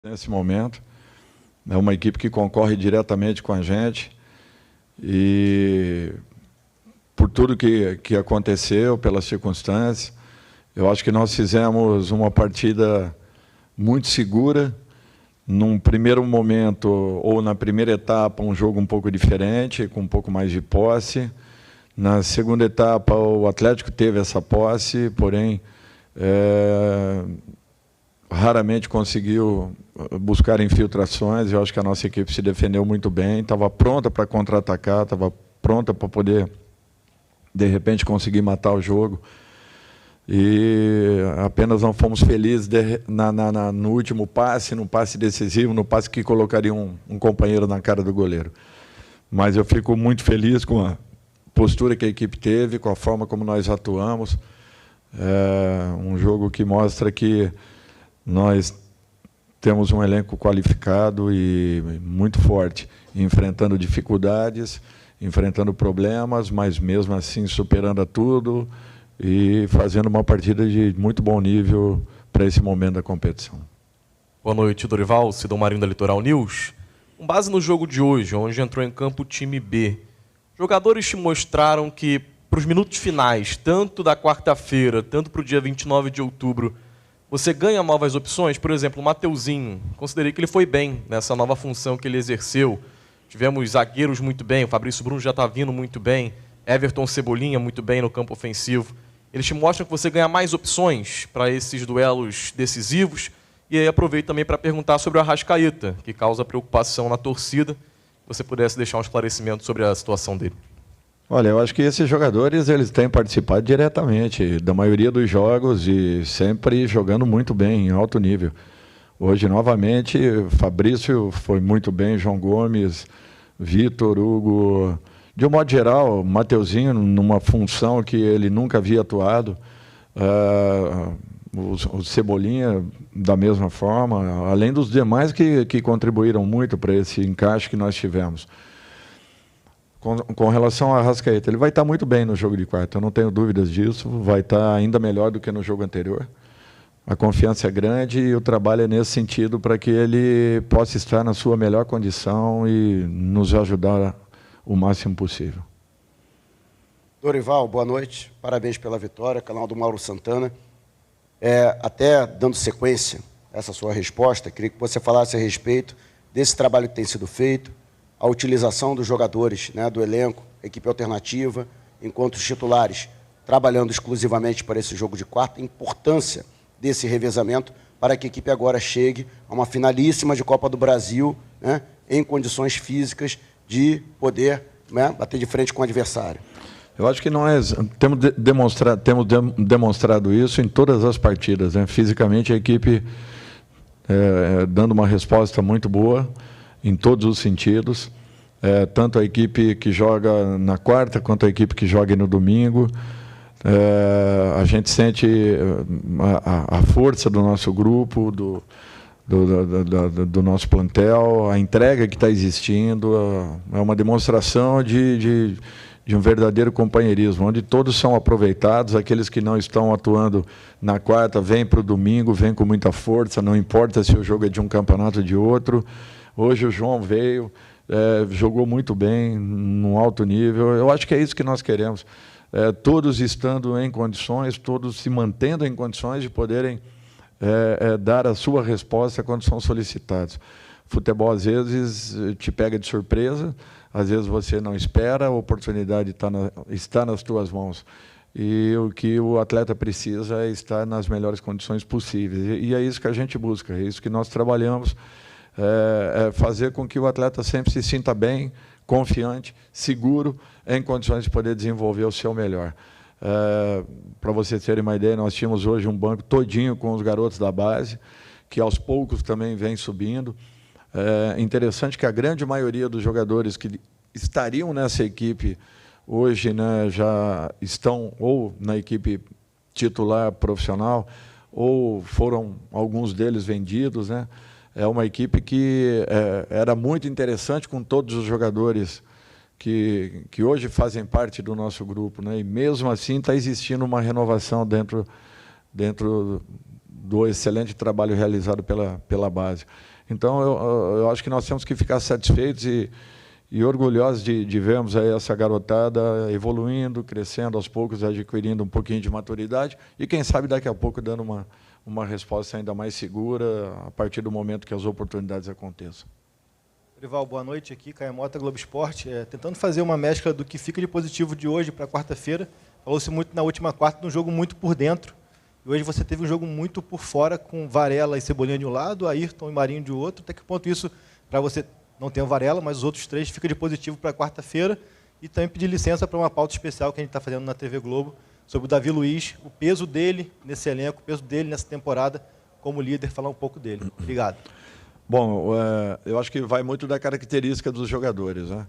nesse momento. É uma equipe que concorre diretamente com a gente e por tudo que aconteceu, pelas circunstâncias, eu acho que nós fizemos uma partida muito segura. Num primeiro momento, ou na primeira etapa, um jogo um pouco diferente, com um pouco mais de posse. Na segunda etapa, o Atlético teve essa posse, porém, raramente conseguiu buscar infiltrações. Eu acho que a nossa equipe se defendeu muito bem, estava pronta para contra-atacar, estava pronta para poder, de repente, conseguir matar o jogo. E apenas não fomos felizes no último passe, no passe decisivo, no passe que colocaria um companheiro na cara do goleiro. Mas eu fico muito feliz com a postura que a equipe teve, com a forma como nós atuamos. É um jogo que mostra que nós temos um elenco qualificado e muito forte, enfrentando dificuldades, enfrentando problemas, mas mesmo assim superando a tudo e fazendo uma partida de muito bom nível para esse momento da competição. Boa noite, Dorival, Sidão Marinho da Litoral News. Com base no jogo de hoje, onde entrou em campo o time B, jogadores te mostraram que, para os minutos finais, tanto da quarta-feira, tanto para o dia 29 de outubro, você ganha novas opções? Por exemplo, o Mateuzinho, considerei que ele foi bem nessa nova função que ele exerceu. Tivemos zagueiros muito bem, o Fabrício Bruno já está vindo muito bem, Everton Cebolinha muito bem no campo ofensivo. Eles te mostram que você ganha mais opções para esses duelos decisivos. E aí aproveito também para perguntar sobre o Arrascaeta, que causa preocupação na torcida. Se você pudesse deixar um esclarecimento sobre a situação dele. Olha, eu acho que esses jogadores eles têm participado diretamente da maioria dos jogos e sempre jogando muito bem, em alto nível. Hoje, novamente, Fabrício foi muito bem, João Gomes, Vitor, Hugo. De um modo geral, Mateuzinho, numa função que ele nunca havia atuado, o Cebolinha, da mesma forma, além dos demais que contribuíram muito para esse encaixe que nós tivemos. Com relação ao Arrascaeta, ele vai estar muito bem no jogo de quarta, eu não tenho dúvidas disso, vai estar ainda melhor do que no jogo anterior. A confiança é grande e o trabalho é nesse sentido para que ele possa estar na sua melhor condição e nos ajudar o máximo possível. Dorival, boa noite. Parabéns pela vitória, canal do Mauro Santana. Até dando sequência a essa sua resposta, queria que você falasse a respeito desse trabalho que tem sido feito, a utilização dos jogadores, né, do elenco, equipe alternativa, enquanto os titulares trabalhando exclusivamente para esse jogo de quarta, a importância desse revezamento para que a equipe agora chegue a uma finalíssima de Copa do Brasil, né, em condições físicas de poder, né, bater de frente com o adversário. Eu acho que nós temos demonstrado isso em todas as partidas, né? Fisicamente, a equipe dando uma resposta muito boa em todos os sentidos, tanto a equipe que joga na quarta quanto a equipe que joga no domingo. A gente sente a força do nosso grupo, do nosso plantel, a entrega que está existindo, é uma demonstração de um verdadeiro companheirismo, onde todos são aproveitados, aqueles que não estão atuando na quarta, vêm para o domingo, vêm com muita força, não importa se o jogo é de um campeonato ou de outro. Hoje o João veio, jogou muito bem, num alto nível, eu acho que é isso que nós queremos. Todos estando em condições, todos se mantendo em condições de poderem dar a sua resposta quando são solicitados. Futebol, às vezes, te pega de surpresa, às vezes você não espera, a oportunidade está nas tuas mãos. E o que o atleta precisa é estar nas melhores condições possíveis. E é isso que a gente busca, é isso que nós trabalhamos, fazer com que o atleta sempre se sinta bem, confiante, seguro, em condições de poder desenvolver o seu melhor. Para vocês terem uma ideia, nós tínhamos hoje um banco todinho com os garotos da base, que aos poucos também vem subindo. É interessante que a grande maioria dos jogadores que estariam nessa equipe hoje, né, já estão ou na equipe titular profissional, ou foram alguns deles vendidos, né? É uma equipe que era muito interessante com todos os jogadores que hoje fazem parte do nosso grupo, né? E mesmo assim está existindo uma renovação dentro do excelente trabalho realizado pela base. Então, eu acho que nós temos que ficar satisfeitos e orgulhosos de vermos aí essa garotada evoluindo, crescendo aos poucos, adquirindo um pouquinho de maturidade e, quem sabe, daqui a pouco dando uma resposta ainda mais segura a partir do momento que as oportunidades aconteçam. Dorival, boa noite. Aqui, Caio Mota, Globo Esporte. Tentando fazer uma mescla do que fica de positivo de hoje para quarta-feira. Falou-se muito na última quarta, num jogo muito por dentro. E hoje você teve um jogo muito por fora, com Varela e Cebolinha de um lado, Ayrton e Marinho de outro. Até que ponto isso, para você, não tem o Varela, mas os outros 3, fica de positivo para quarta-feira? E também pedir licença para uma pauta especial que a gente está fazendo na TV Globo, sobre o Davi Luiz, o peso dele nesse elenco, o peso dele nessa temporada como líder, falar um pouco dele. Obrigado. Bom, eu acho que vai muito da característica dos jogadores, né?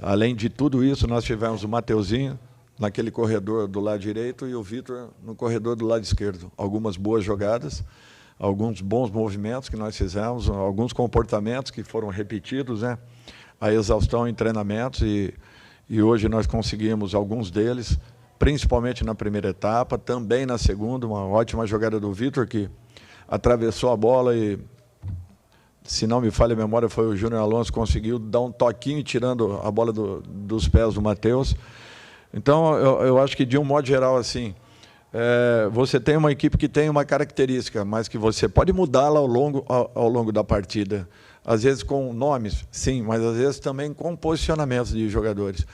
Além de tudo isso, nós tivemos o Mateuzinho naquele corredor do lado direito e o Vitor no corredor do lado esquerdo. Algumas boas jogadas, alguns bons movimentos que nós fizemos, alguns comportamentos que foram repetidos, né? A exaustão em treinamentos e hoje nós conseguimos alguns deles, principalmente na primeira etapa, também na segunda, uma ótima jogada do Vitor, que atravessou a bola e, se não me falha a memória, foi o Júnior Alonso que conseguiu dar um toquinho tirando a bola dos pés do Matheus. Então, eu acho que, de um modo geral, assim, você tem uma equipe que tem uma característica, mas que você pode mudá-la ao longo da partida. Às vezes com nomes, sim, mas às vezes também com posicionamentos de jogadores.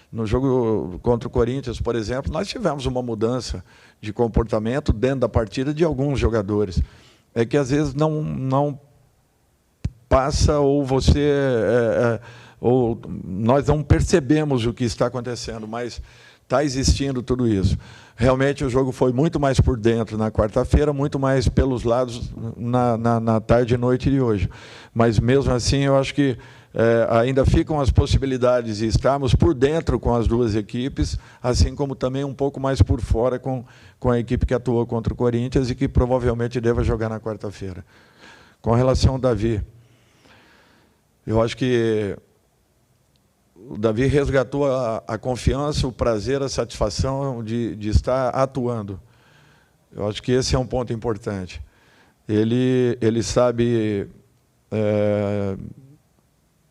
No jogo contra o Corinthians, por exemplo, nós tivemos uma mudança de comportamento dentro da partida de alguns jogadores. É que às vezes não passa ou ou nós não percebemos o que está acontecendo, mas está existindo tudo isso. Realmente o jogo foi muito mais por dentro na quarta-feira, muito mais pelos lados na tarde e noite de hoje. Mas mesmo assim eu acho que ainda ficam as possibilidades de estarmos por dentro com as duas equipes, assim como também um pouco mais por fora com a equipe que atuou contra o Corinthians e que provavelmente deva jogar na quarta-feira. Com relação ao Davi, eu acho que o Davi resgatou a confiança, o prazer, a satisfação de estar atuando. Eu acho que esse é um ponto importante. Ele sabe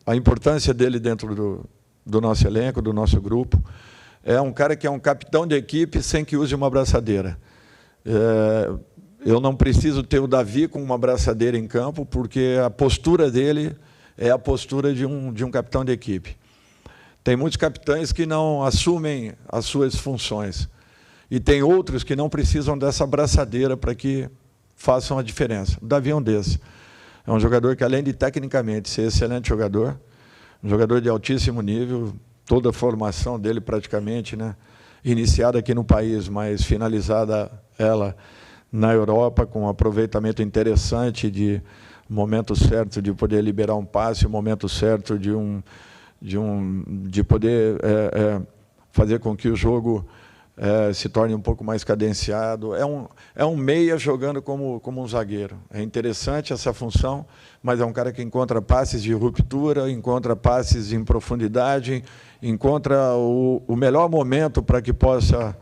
a importância dele dentro do nosso elenco, do nosso grupo. É um cara que é um capitão de equipe sem que use uma abraçadeira. Eu não preciso ter o Davi com uma abraçadeira em campo, porque a postura dele é a postura de um capitão de equipe. Tem muitos capitães que não assumem as suas funções. E tem outros que não precisam dessa abraçadeira para que façam a diferença. O Davi é um desses. É um jogador que, além de tecnicamente ser excelente jogador, um jogador de altíssimo nível, toda a formação dele praticamente, né, iniciada aqui no país, mas finalizada ela na Europa, com um aproveitamento interessante de momento certo de poder liberar um passe, o momento certo de poder fazer com que o jogo se torne um pouco mais cadenciado. É um meia jogando como um zagueiro. É interessante essa função, mas é um cara que encontra passes de ruptura, encontra passes em profundidade, encontra o melhor momento para que possa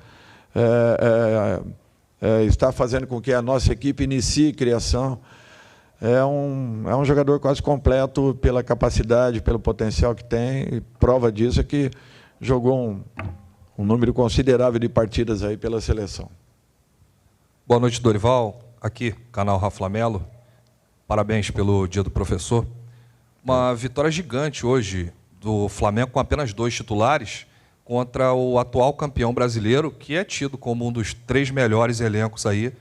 estar fazendo com que a nossa equipe inicie criação. É um jogador quase completo pela capacidade, pelo potencial que tem, e prova disso é que jogou um número considerável de partidas aí pela seleção. Boa noite, Dorival. Aqui, canal Rafa Melo. Parabéns pelo Dia do Professor. Uma vitória gigante hoje do Flamengo com apenas 2 titulares contra o atual campeão brasileiro, que é tido como um dos 3 melhores elencos aí,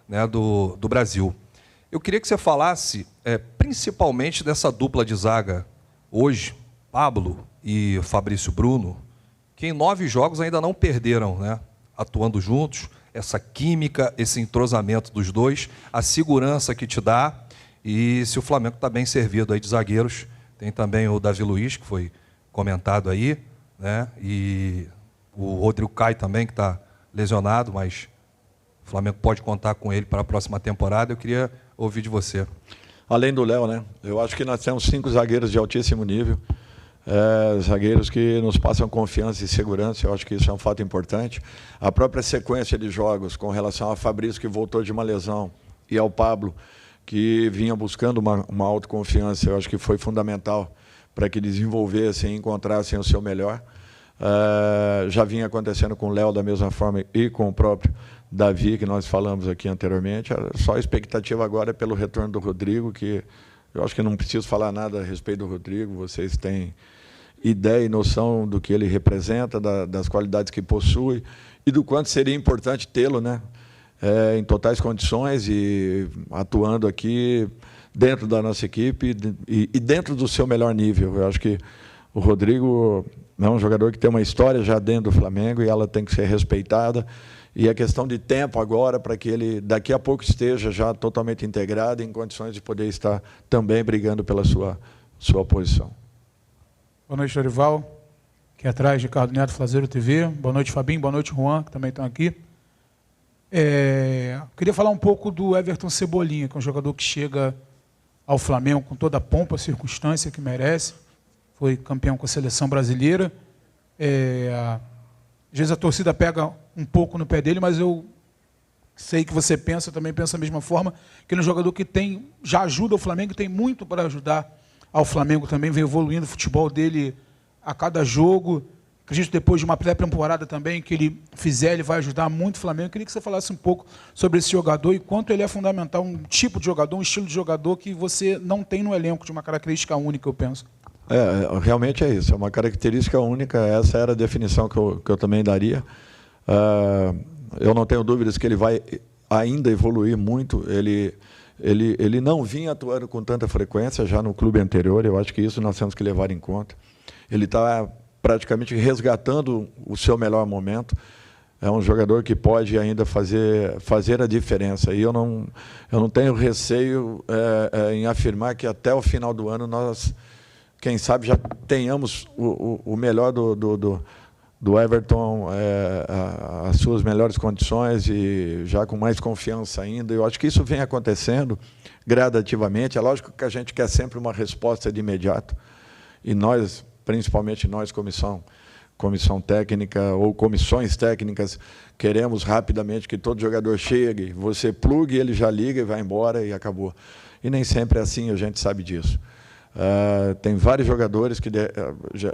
né, do Brasil. Eu queria que você falasse principalmente dessa dupla de zaga hoje, Pablo e Fabrício Bruno, que em 9 jogos ainda não perderam, né, atuando juntos, essa química, esse entrosamento dos dois, a segurança que te dá, e se o Flamengo está bem servido aí de zagueiros. Tem também o Davi Luiz, que foi comentado aí, né, e o Rodrigo Caio também, que está lesionado, mas o Flamengo pode contar com ele para a próxima temporada. Eu queria ouvir de você. Além do Léo, né? Eu acho que nós temos 5 zagueiros de altíssimo nível, zagueiros que nos passam confiança e segurança. Eu acho que isso é um fato importante. A própria sequência de jogos com relação a Fabrício, que voltou de uma lesão e ao Pablo, que vinha buscando uma autoconfiança. Eu acho que foi fundamental para que desenvolvessem e encontrassem o seu melhor. Já vinha acontecendo com o Léo da mesma forma e com o próprio Davi, que nós falamos aqui anteriormente. Só a expectativa agora é pelo retorno do Rodrigo, que eu acho que não preciso falar nada a respeito do Rodrigo, vocês têm ideia e noção do que ele representa, das qualidades que possui e do quanto seria importante tê-lo, né? Em totais condições e atuando aqui dentro da nossa equipe e dentro do seu melhor nível. Eu acho que o Rodrigo é um jogador que tem uma história já dentro do Flamengo e ela tem que ser respeitada. E é questão de tempo agora para que ele, daqui a pouco, esteja já totalmente integrado em condições de poder estar também brigando pela sua posição. Boa noite, Dorival. Aqui atrás, Ricardo Neto, Flazeiro TV. Boa noite, Fabinho. Boa noite, Juan, que também estão aqui. Queria falar um pouco do Everton Cebolinha, que é um jogador que chega ao Flamengo com toda a pompa, a circunstância que merece. Foi campeão com a seleção brasileira. Às vezes a torcida pega um pouco no pé dele, mas eu sei que você pensa, também pensa da mesma forma, que ele é um jogador que já ajuda o Flamengo, tem muito para ajudar ao Flamengo também, vem evoluindo o futebol dele a cada jogo. Acredito que depois de uma pré-temporada também que ele fizer, ele vai ajudar muito o Flamengo. Eu queria que você falasse um pouco sobre esse jogador e quanto ele é fundamental, um tipo de jogador, um estilo de jogador que você não tem no elenco, de uma característica única, eu penso. Realmente é isso, é uma característica única, essa era a definição que eu também daria. Eu não tenho dúvidas que ele vai ainda evoluir muito, ele não vinha atuando com tanta frequência já no clube anterior, eu acho que isso nós temos que levar em conta. Ele está praticamente resgatando o seu melhor momento, é um jogador que pode ainda fazer a diferença, e eu não tenho receio em afirmar que até o final do ano nós, quem sabe, já tenhamos o melhor do Everton, as suas melhores condições e já com mais confiança ainda. Eu acho que isso vem acontecendo gradativamente. É lógico que a gente quer sempre uma resposta de imediato. E nós, principalmente nós, comissão técnica ou comissões técnicas, queremos rapidamente que todo jogador chegue, você plugue, ele já liga e vai embora e acabou. E nem sempre é assim, a gente sabe disso. Tem vários jogadores que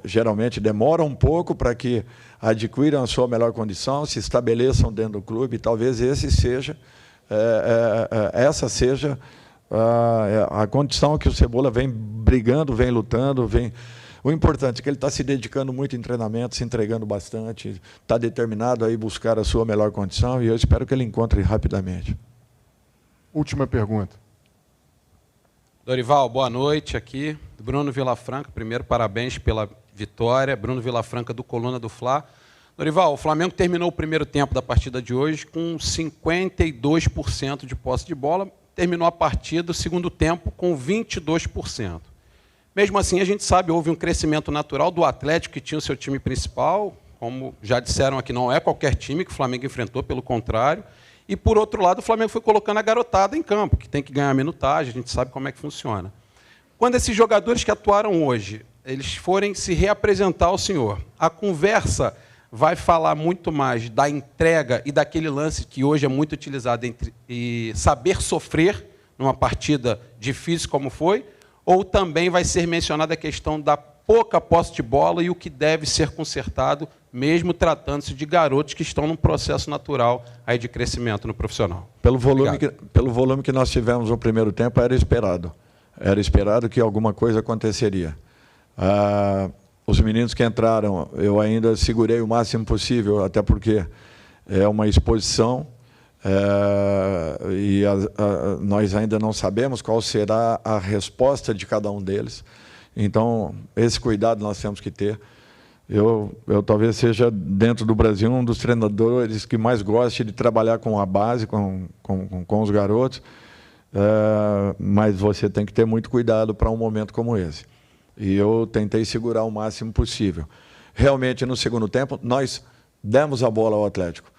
geralmente demoram um pouco para que adquiram a sua melhor condição, se estabeleçam dentro do clube, e talvez essa seja a condição que o Cebola vem brigando, vem lutando, O importante é que ele está se dedicando muito em treinamento, se entregando bastante, está determinado a ir buscar a sua melhor condição, e eu espero que ele encontre rapidamente. Última pergunta. Dorival, boa noite aqui. Bruno Vilafranca, primeiro, parabéns pela vitória. Bruno Vilafranca, do Coluna do Fla. Dorival, o Flamengo terminou o primeiro tempo da partida de hoje com 52% de posse de bola, terminou a partida, o segundo tempo, com 22%. Mesmo assim, a gente sabe, houve um crescimento natural do Atlético, que tinha o seu time principal, como já disseram aqui, não é qualquer time que o Flamengo enfrentou, pelo contrário. E, por outro lado, o Flamengo foi colocando a garotada em campo, que tem que ganhar minutagem, a gente sabe como é que funciona. Quando esses jogadores que atuaram hoje, eles forem se reapresentar ao senhor, a conversa vai falar muito mais da entrega e daquele lance que hoje é muito utilizado entre saber sofrer numa partida difícil como foi, ou também vai ser mencionada a questão da pouca posse de bola e o que deve ser consertado, mesmo tratando-se de garotos que estão num processo natural aí de crescimento no profissional. Pelo volume que nós tivemos no primeiro tempo, era esperado. Era esperado que alguma coisa aconteceria. Os meninos que entraram, eu ainda segurei o máximo possível, até porque é uma exposição, e nós ainda não sabemos qual será a resposta de cada um deles. Então, esse cuidado nós temos que ter. Eu talvez seja, dentro do Brasil, um dos treinadores que mais goste de trabalhar com a base, com os garotos, mas você tem que ter muito cuidado para um momento como esse. E eu tentei segurar o máximo possível. Realmente, no segundo tempo, nós demos a bola ao Atlético.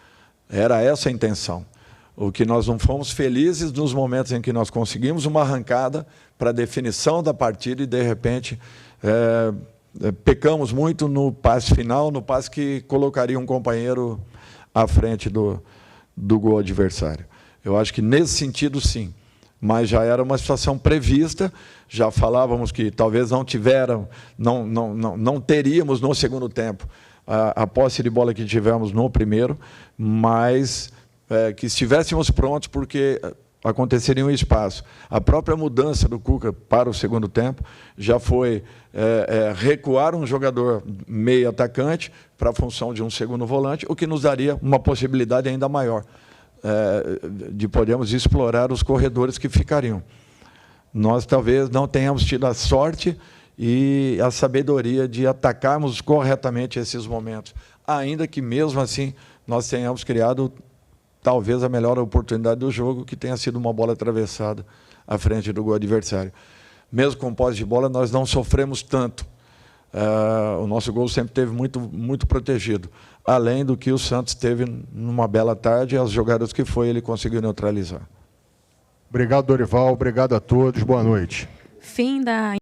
Era essa a intenção. O que nós não fomos felizes nos momentos em que nós conseguimos uma arrancada para a definição da partida e, de repente, pecamos muito no passe final, no passe que colocaria um companheiro à frente do gol adversário. Eu acho que nesse sentido, sim. Mas já era uma situação prevista, já falávamos que talvez não teríamos no segundo tempo a posse de bola que tivemos no primeiro, mas que estivéssemos prontos, porque aconteceria um espaço. A própria mudança do Cuca para o segundo tempo já foi recuar um jogador meio atacante para a função de um segundo volante, o que nos daria uma possibilidade ainda maior de podermos explorar os corredores que ficariam. Nós talvez não tenhamos tido a sorte e a sabedoria de atacarmos corretamente esses momentos, ainda que, mesmo assim, nós tenhamos criado talvez a melhor oportunidade do jogo, que tenha sido uma bola atravessada à frente do gol adversário. Mesmo com posse de bola, nós não sofremos tanto. O nosso gol sempre esteve muito protegido, além do que o Santos teve numa bela tarde, e as jogadas que foi, ele conseguiu neutralizar. Obrigado, Dorival. Obrigado a todos. Boa noite. Fim da